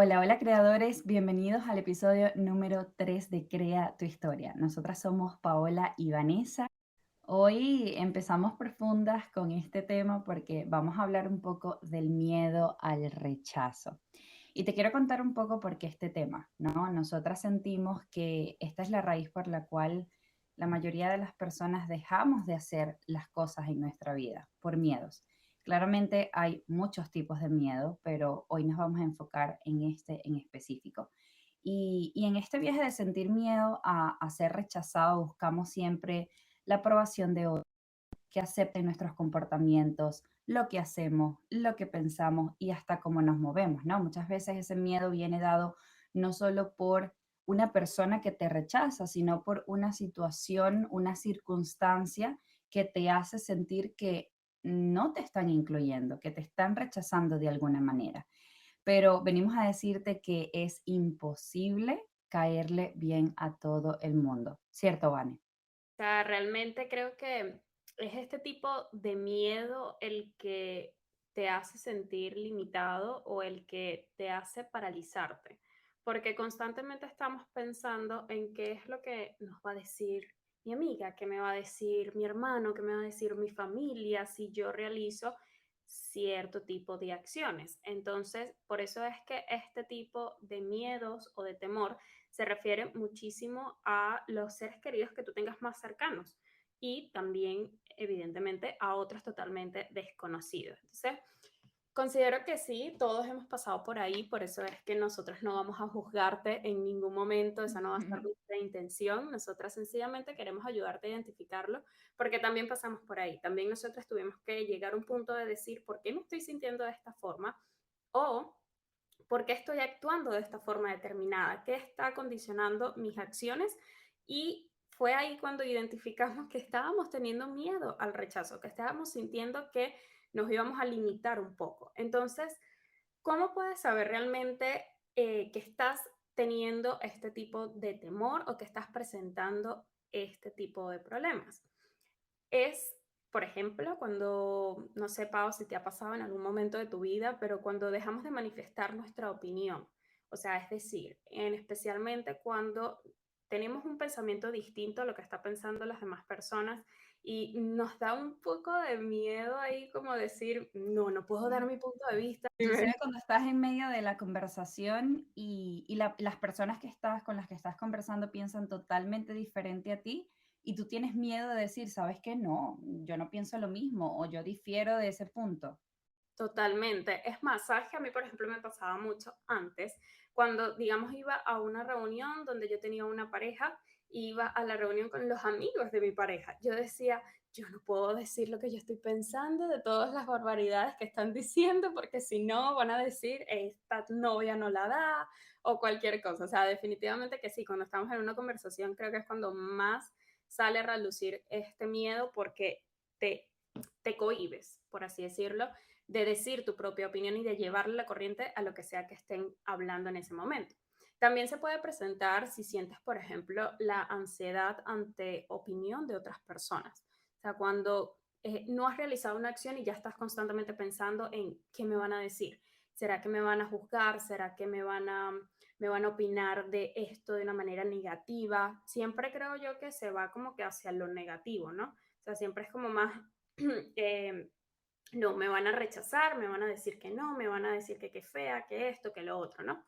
Hola, hola creadores, bienvenidos al episodio número 3 de Crea tu historia. Nosotras somos Paola y Vanessa. Hoy empezamos profundas con este tema porque vamos a hablar un poco del miedo al rechazo. Y te quiero contar un poco por qué este tema, ¿no? Nosotras sentimos que esta es la raíz por la cual la mayoría de las personas dejamos de hacer las cosas en nuestra vida, por miedos. Claramente hay muchos tipos de miedo, pero hoy nos vamos a enfocar en este en específico. Y en este viaje de sentir miedo a ser rechazado, buscamos siempre la aprobación de otros, que acepten nuestros comportamientos, lo que hacemos, lo que pensamos y hasta cómo nos movemos, ¿no? Muchas veces ese miedo viene dado no solo por una persona que te rechaza, sino por una situación, una circunstancia que te hace sentir que no te están incluyendo, que te están rechazando de alguna manera. Pero venimos a decirte que es imposible caerle bien a todo el mundo, ¿cierto, Vane? Sea, realmente creo que es este tipo de miedo el que te hace sentir limitado o el que te hace paralizarte, porque constantemente estamos pensando en qué es lo que nos va a decir mi amiga, qué me va a decir mi hermano, qué me va a decir mi familia si yo realizo cierto tipo de acciones. Entonces, por eso es que este tipo de miedos o de temor se refiere muchísimo a los seres queridos que tú tengas más cercanos y también, evidentemente, a otros totalmente desconocidos. Entonces, considero que sí, todos hemos pasado por ahí, por eso es que nosotros no vamos a juzgarte en ningún momento, esa no va a ser nuestra intención, nosotras sencillamente queremos ayudarte a identificarlo, porque también pasamos por ahí, también nosotros tuvimos que llegar a un punto de decir, ¿por qué me estoy sintiendo de esta forma? O ¿por qué estoy actuando de esta forma determinada? ¿Qué está condicionando mis acciones? Y fue ahí cuando identificamos que estábamos teniendo miedo al rechazo, que estábamos sintiendo que nos íbamos a limitar un poco. Entonces, ¿cómo puedes saber realmente que estás teniendo este tipo de temor o que estás presentando este tipo de problemas? Es, por ejemplo, cuando, no sé, Pau, si te ha pasado en algún momento de tu vida, pero cuando dejamos de manifestar nuestra opinión. O sea, es decir, especialmente cuando tenemos un pensamiento distinto a lo que está pensando las demás personas y nos da un poco de miedo ahí como decir, no, no puedo dar mi punto de vista. Sucede cuando estás en medio de la conversación y las personas que estás, con las que estás conversando piensan totalmente diferente a ti y tú tienes miedo de decir, ¿sabes qué? No, yo no pienso lo mismo o yo difiero de ese punto. Totalmente. Es más, sabes que a mí, por ejemplo, me pasaba mucho antes, cuando, digamos, iba a una reunión donde yo tenía una pareja, iba a la reunión con los amigos de mi pareja. Yo decía, yo no puedo decir lo que yo estoy pensando de todas las barbaridades que están diciendo, porque si no, van a decir, esta novia no la da o cualquier cosa. O sea, definitivamente que sí, cuando estamos en una conversación, creo que es cuando más sale a relucir este miedo porque te, te cohibes, por así decirlo, de decir tu propia opinión y de llevarle la corriente a lo que sea que estén hablando en ese momento. También se puede presentar si sientes, por ejemplo, la ansiedad ante opinión de otras personas. O sea, cuando no has realizado una acción y ya estás constantemente pensando en qué me van a decir. ¿Será que me van a juzgar? ¿Será que me van a opinar de esto de una manera negativa? Siempre creo yo que se va como que hacia lo negativo, ¿no? O sea, siempre es como más no, me van a rechazar, me van a decir que no, me van a decir que qué fea, que esto, que lo otro, ¿no?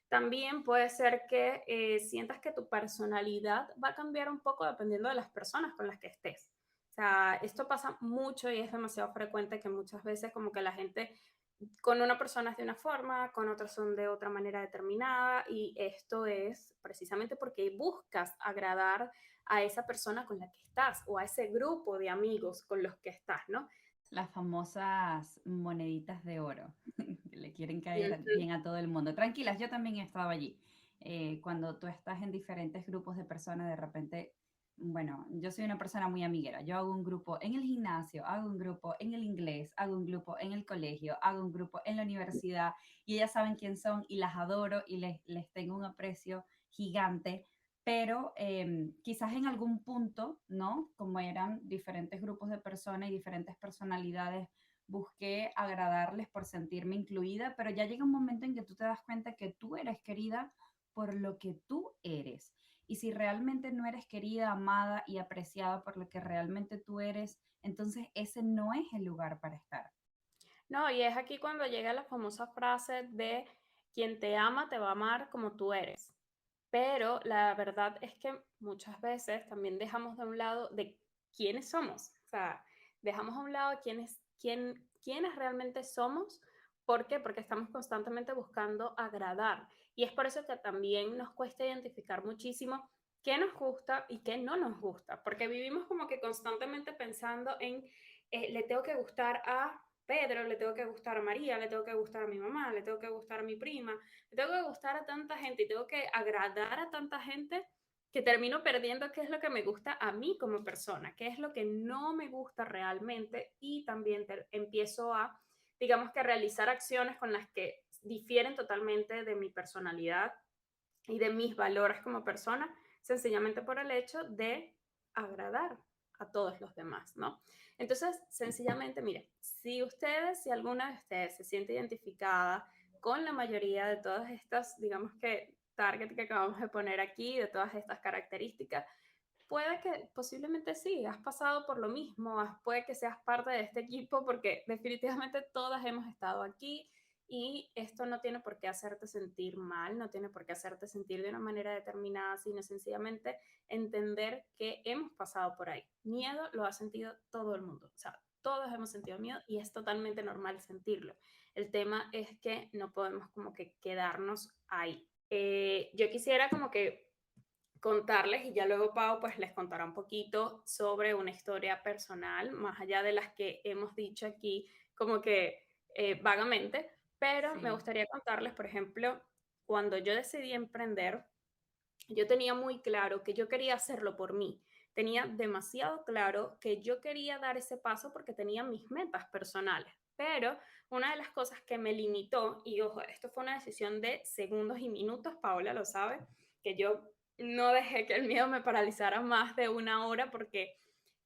También puede ser que sientas que tu personalidad va a cambiar un poco dependiendo de las personas con las que estés. O sea, esto pasa mucho y es demasiado frecuente que muchas veces como que la gente con una persona es de una forma, con otras son de otra manera determinada y esto es precisamente porque buscas agradar a esa persona con la que estás o a ese grupo de amigos con los que estás, ¿no? Las famosas moneditas de oro, que le quieren caer Ujú. bien a todo el mundo. Tranquilas, yo también he estado allí. Cuando tú estás en diferentes grupos de personas, de repente, bueno, yo soy una persona muy amiguera. Yo hago un grupo en el gimnasio, hago un grupo en el inglés, hago un grupo en el colegio, hago un grupo en la universidad y ellas saben quién son y las adoro y les tengo un aprecio gigante, pero quizás en algún punto, ¿no? Como eran diferentes grupos de personas y diferentes personalidades, busqué agradarles por sentirme incluida, pero ya llega un momento en que tú te das cuenta que tú eres querida por lo que tú eres. Y si realmente no eres querida, amada y apreciada por lo que realmente tú eres, entonces ese no es el lugar para estar. No, y es aquí cuando llega la famosa frase de quien te ama te va a amar como tú eres. Pero la verdad es que muchas veces también dejamos de un lado de quiénes somos. O sea, dejamos a un lado quiénes realmente somos. ¿Por qué? Porque estamos constantemente buscando agradar. Y es por eso que también nos cuesta identificar muchísimo qué nos gusta y qué no nos gusta. Porque vivimos como que constantemente pensando en, le tengo que gustar a Pedro, le tengo que gustar a María, le tengo que gustar a mi mamá, le tengo que gustar a mi prima, le tengo que gustar a tanta gente y tengo que agradar a tanta gente que termino perdiendo qué es lo que me gusta a mí como persona, qué es lo que no me gusta realmente y también empiezo a, digamos que realizar acciones con las que difieren totalmente de mi personalidad y de mis valores como persona, sencillamente por el hecho de agradar a todos los demás, ¿no? Entonces, sencillamente, mire, si alguna de ustedes se siente identificada con la mayoría de todas estas, digamos que target que acabamos de poner aquí, de todas estas características, puede que posiblemente sí, has pasado por lo mismo, puede que seas parte de este equipo porque definitivamente todas hemos estado aquí y esto no tiene por qué hacerte sentir mal, no tiene por qué hacerte sentir de una manera determinada, sino sencillamente entender que hemos pasado por ahí. Miedo lo ha sentido todo el mundo, o sea, todos hemos sentido miedo y es totalmente normal sentirlo. El tema es que no podemos como que quedarnos ahí. Yo quisiera como que contarles y ya luego Pau pues les contará un poquito sobre una historia personal, más allá de las que hemos dicho aquí como que vagamente, pero me Sí. gustaría contarles, por ejemplo, cuando yo decidí emprender, yo tenía muy claro que yo quería hacerlo por mí. Tenía demasiado claro que yo quería dar ese paso porque tenía mis metas personales. Pero una de las cosas que me limitó, y ojo, esto fue una decisión de segundos y minutos, Paola lo sabe, que yo no dejé que el miedo me paralizara más de una hora porque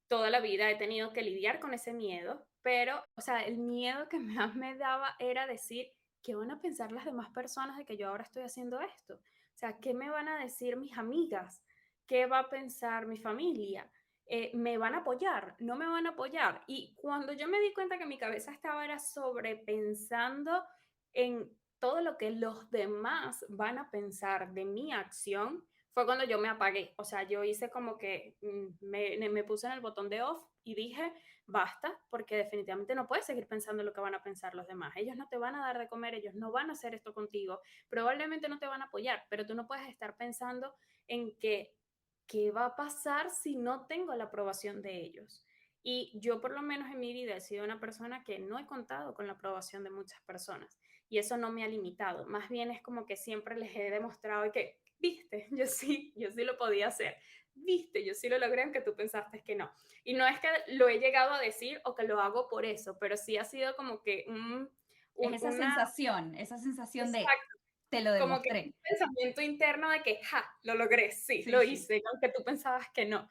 toda la vida he tenido que lidiar con ese miedo, pero, o sea, el miedo que más me daba era decir, ¿qué van a pensar las demás personas de que yo ahora estoy haciendo esto? O sea, ¿qué me van a decir mis amigas? ¿Qué va a pensar mi familia? ¿Me van a apoyar? ¿No me van a apoyar? Y cuando yo me di cuenta que mi cabeza estaba era sobrepensando en todo lo que los demás van a pensar de mi acción, fue cuando yo me apagué. O sea, yo hice como que me puse en el botón de off y dije, basta, porque definitivamente no puedes seguir pensando en lo que van a pensar los demás. Ellos no te van a dar de comer, ellos no van a hacer esto contigo, probablemente no te van a apoyar, pero tú no puedes estar pensando en que qué va a pasar si no tengo la aprobación de ellos. Y yo por lo menos en mi vida he sido una persona que no he contado con la aprobación de muchas personas y eso no me ha limitado. Más bien es como que siempre les he demostrado que, viste, yo sí lo podía hacer. Viste, yo sí lo logré aunque tú pensaste que no. Y no es que lo he llegado a decir o que lo hago por eso, pero sí ha sido como que Es una... esa sensación de Exacto, te lo como que demostré. un pensamiento interno de que, ja, lo logré, sí, Sí, lo sí. hice, aunque tú pensabas que no.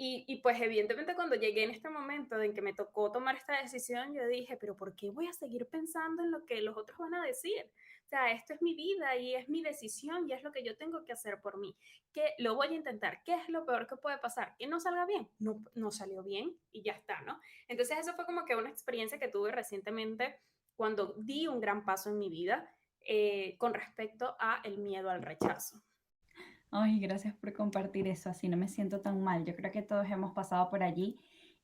Y pues evidentemente cuando llegué en este momento en que me tocó tomar esta decisión, yo dije, pero ¿por qué voy a seguir pensando en lo que los otros van a decir? O sea, esto es mi vida y es mi decisión y es lo que yo tengo que hacer por mí. Que lo voy a intentar. ¿Qué es lo peor que puede pasar? Que no salga bien. No, no salió bien y ya está, ¿no? Entonces eso fue como que una experiencia que tuve recientemente cuando di un gran paso en mi vida con respecto a el miedo al rechazo. Ay, gracias por compartir eso, así no me siento tan mal. Yo creo que todos hemos pasado por allí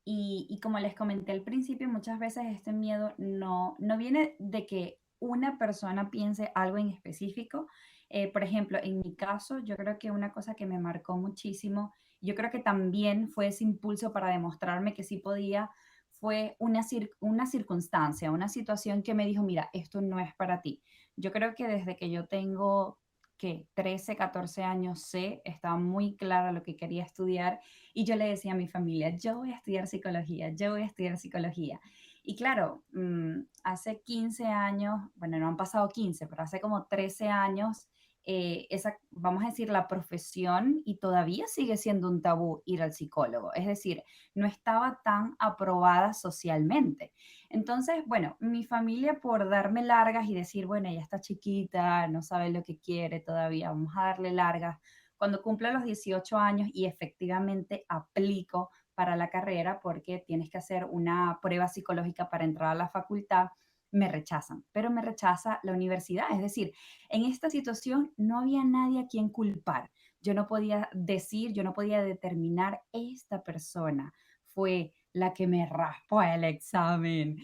y como les comenté al principio, muchas veces este miedo no viene de que una persona piense algo en específico. Por ejemplo, en mi caso, yo creo que una cosa que me marcó muchísimo, yo creo que también fue ese impulso para demostrarme que sí podía, fue una circunstancia, una situación que me dijo, mira, esto no es para ti. Yo creo que desde que yo tengo que 13, 14 años sé, estaba muy clara lo que quería estudiar y yo le decía a mi familia, yo voy a estudiar psicología, yo voy a estudiar psicología. Y claro, hace 15 años, bueno, no han pasado 15, pero hace como 13 años, vamos a decir, la profesión y todavía sigue siendo un tabú ir al psicólogo. Es decir, no estaba tan aprobada socialmente. Entonces, bueno, mi familia por darme largas y decir, bueno, ella está chiquita, no sabe lo que quiere todavía, vamos a darle largas. Cuando cumpla los 18 años y efectivamente aplico para la carrera porque tienes que hacer una prueba psicológica para entrar a la facultad, me rechazan, pero me rechaza la universidad. Es decir, en esta situación no había nadie a quien culpar. Yo no podía decir, yo no podía determinar, esta persona fue la que me raspó el examen.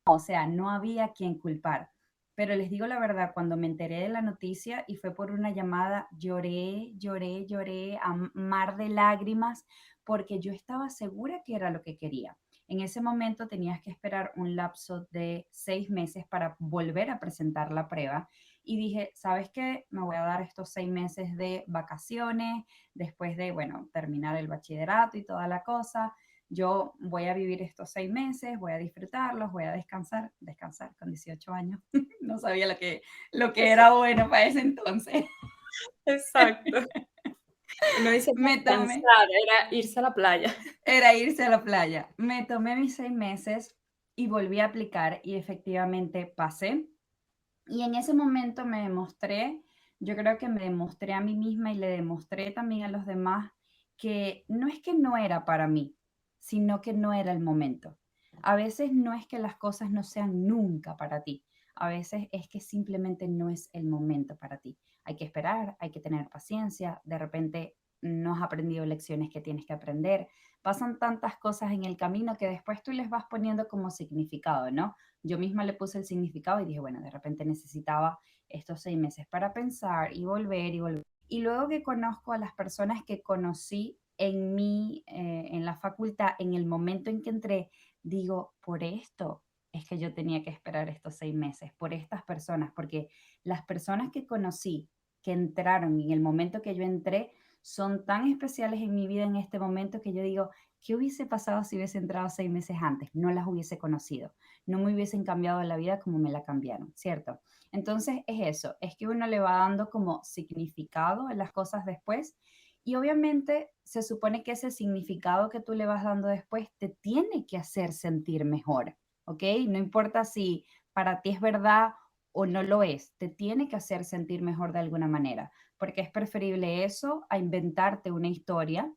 O sea, no había quien culpar. Pero les digo la verdad, cuando me enteré de la noticia y fue por una llamada, lloré, lloré, lloré a mar de lágrimas porque yo estaba segura que era lo que quería. En ese momento tenías que esperar un lapso de 6 meses para volver a presentar la prueba y dije, ¿sabes qué? Me voy a dar estos 6 meses de vacaciones después de, bueno, terminar el bachillerato y toda la cosa. Yo voy a vivir estos 6 meses, voy a disfrutarlos, voy a descansar con 18 años. No sabía lo que era bueno para ese entonces. Exacto. Uno dice Me tomé, descansar, era irse a la playa. era irse a la playa. Me tomé mis 6 meses y volví a aplicar y efectivamente pasé. Y en ese momento me demostré, yo creo que me demostré a mí misma y le demostré también a los demás que no es que no era para mí, sino que no era el momento. A veces no es que las cosas no sean nunca para ti, a veces es que simplemente no es el momento para ti. Hay que esperar, hay que tener paciencia, de repente no has aprendido lecciones que tienes que aprender. Pasan tantas cosas en el camino que después tú les vas poniendo como significado, ¿no? Yo misma le puse el significado y dije, bueno, de repente necesitaba estos 6 meses para pensar y volver y volver. Y luego que conozco a las personas que conocí en la facultad, en el momento en que entré, digo, por esto es que yo tenía que esperar estos 6 meses, por estas personas, porque las personas que conocí, que entraron en el momento que yo entré, son tan especiales en mi vida en este momento que yo digo, ¿qué hubiese pasado si hubiese entrado 6 meses antes? No las hubiese conocido, no me hubiesen cambiado la vida como me la cambiaron, ¿cierto? Entonces es eso, es que uno le va dando como significado a las cosas después y obviamente se supone que ese significado que tú le vas dando después te tiene que hacer sentir mejor, ¿ok? No importa si para ti es verdad o no lo es, te tiene que hacer sentir mejor de alguna manera, porque es preferible eso a inventarte una historia.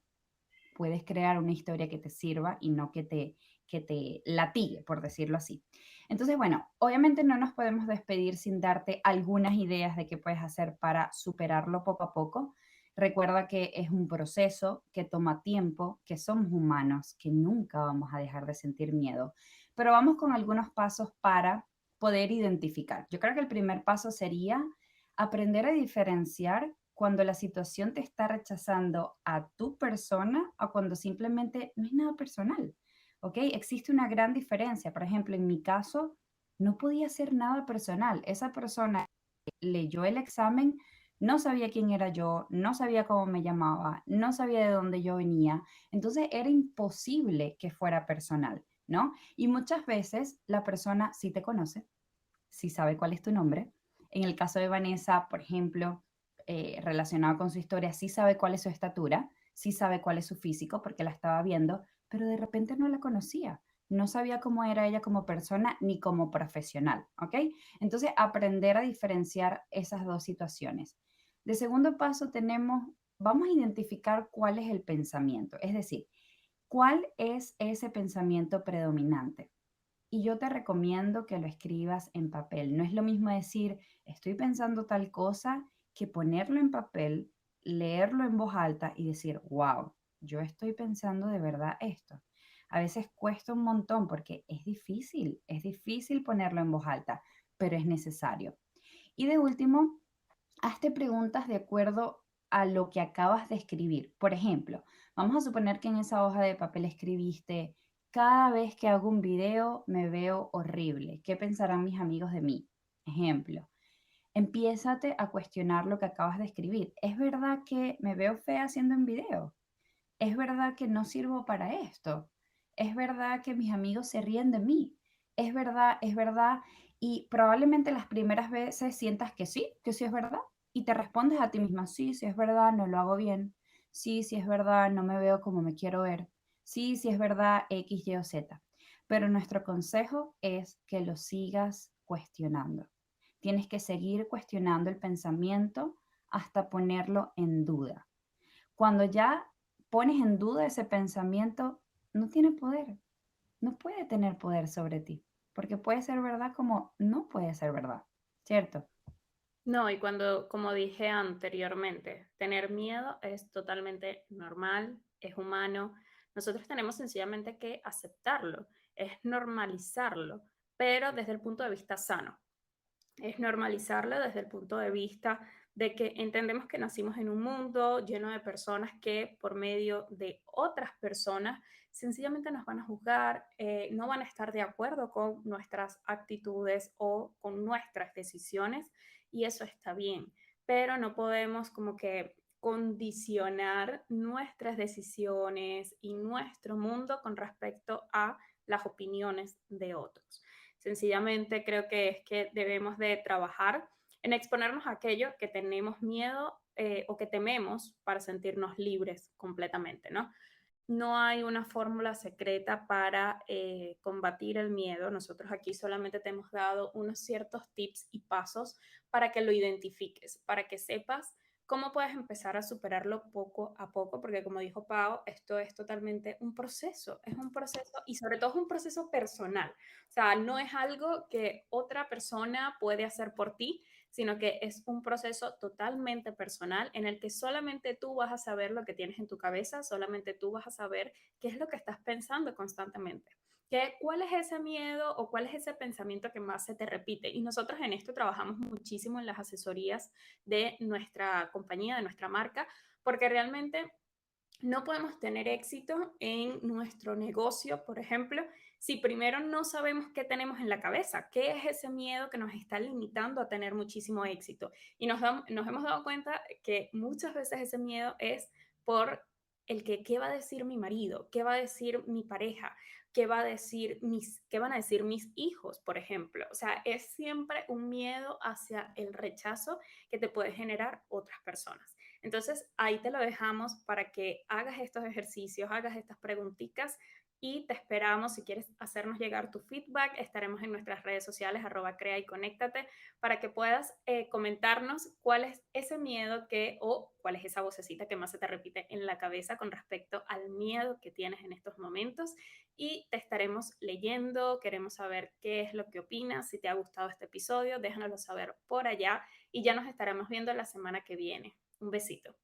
Puedes crear una historia que te sirva y no que te latigue, por decirlo así. Entonces, bueno, obviamente no nos podemos despedir sin darte algunas ideas de qué puedes hacer para superarlo poco a poco. Recuerda que es un proceso que toma tiempo, que somos humanos, que nunca vamos a dejar de sentir miedo, pero vamos con algunos pasos para poder identificar. Yo creo que el primer paso sería aprender a diferenciar cuando la situación te está rechazando a tu persona o cuando simplemente no es nada personal, ¿ok? Existe una gran diferencia. Por ejemplo, en mi caso, no podía ser nada personal. Esa persona leyó el examen, no sabía quién era yo, no sabía cómo me llamaba, no sabía de dónde yo venía. Entonces era imposible que fuera personal, ¿no? Y muchas veces la persona sí te conoce, sí sabe cuál es tu nombre. En el caso de Vanessa, por ejemplo, relacionado con su historia, sí sabe cuál es su estatura, sí sabe cuál es su físico porque la estaba viendo, pero de repente no la conocía. No sabía cómo era ella como persona ni como profesional, ¿ok? Entonces, aprender a diferenciar esas dos situaciones. De segundo paso, vamos a identificar cuál es el pensamiento, es decir, cuál es ese pensamiento predominante. Y yo te recomiendo que lo escribas en papel. No es lo mismo decir, estoy pensando tal cosa, que ponerlo en papel, leerlo en voz alta y decir, wow, yo estoy pensando de verdad esto. A veces cuesta un montón porque es difícil ponerlo en voz alta, pero es necesario. Y de último, hazte preguntas de acuerdo a lo que acabas de escribir. Por ejemplo, vamos a suponer que en esa hoja de papel escribiste, cada vez que hago un video me veo horrible. ¿Qué pensarán mis amigos de mí? Ejemplo, empiézate a cuestionar lo que acabas de escribir. ¿Es verdad que me veo fea haciendo un video? ¿Es verdad que no sirvo para esto? ¿Es verdad que mis amigos se ríen de mí? ¿Es verdad? ¿Es verdad? Y probablemente las primeras veces sientas que sí es verdad. y te respondes a ti misma, sí, sí es verdad, no lo hago bien, sí, sí es verdad, no me veo como me quiero ver, sí, sí es verdad, X, Y o Z. Pero nuestro consejo es que lo sigas cuestionando. Tienes que seguir cuestionando el pensamiento hasta ponerlo en duda. Cuando ya pones en duda ese pensamiento, no tiene poder, no puede tener poder sobre ti, porque puede ser verdad como no puede ser verdad, ¿cierto? No, y cuando, como dije anteriormente, tener miedo es totalmente normal, es humano. Nosotros tenemos sencillamente que aceptarlo, es normalizarlo, pero desde el punto de vista sano. Es normalizarlo desde el punto de vista de que entendemos que nacimos en un mundo lleno de personas que por medio de otras personas sencillamente nos van a juzgar, no van a estar de acuerdo con nuestras actitudes o con nuestras decisiones y eso está bien, pero no podemos como que condicionar nuestras decisiones y nuestro mundo con respecto a las opiniones de otros. Sencillamente creo que es que debemos de trabajar en exponernos a aquello que tenemos miedo o que tememos para sentirnos libres completamente, ¿no? No hay una fórmula secreta para combatir el miedo. Nosotros aquí solamente te hemos dado unos ciertos tips y pasos para que lo identifiques, para que sepas cómo puedes empezar a superarlo poco a poco, porque como dijo Pau, esto es totalmente es un proceso y sobre todo es un proceso personal. O sea, no es algo que otra persona puede hacer por ti, sino que es un proceso totalmente personal en el que solamente tú vas a saber lo que tienes en tu cabeza, solamente tú vas a saber qué es lo que estás pensando constantemente. ¿Cuál es ese miedo o cuál es ese pensamiento que más se te repite? Y nosotros en esto trabajamos muchísimo en las asesorías de nuestra compañía, de nuestra marca, porque realmente no podemos tener éxito en nuestro negocio, por ejemplo, si primero no sabemos qué tenemos en la cabeza, qué es ese miedo que nos está limitando a tener muchísimo éxito. Y nos hemos dado cuenta que muchas veces ese miedo es por el que qué va a decir mi marido, qué va a decir mi pareja, qué van a decir mis hijos, por ejemplo. O sea, es siempre un miedo hacia el rechazo que te puede generar otras personas. Entonces, ahí te lo dejamos para que hagas estos ejercicios, hagas estas preguntitas y te esperamos. Si quieres hacernos llegar tu feedback, estaremos en nuestras redes sociales, @crea y conéctate, para que puedas comentarnos cuál es ese miedo o cuál es esa vocecita que más se te repite en la cabeza con respecto al miedo que tienes en estos momentos. Y te estaremos leyendo, queremos saber qué es lo que opinas, si te ha gustado este episodio, déjanoslo saber por allá y ya nos estaremos viendo la semana que viene. Un besito.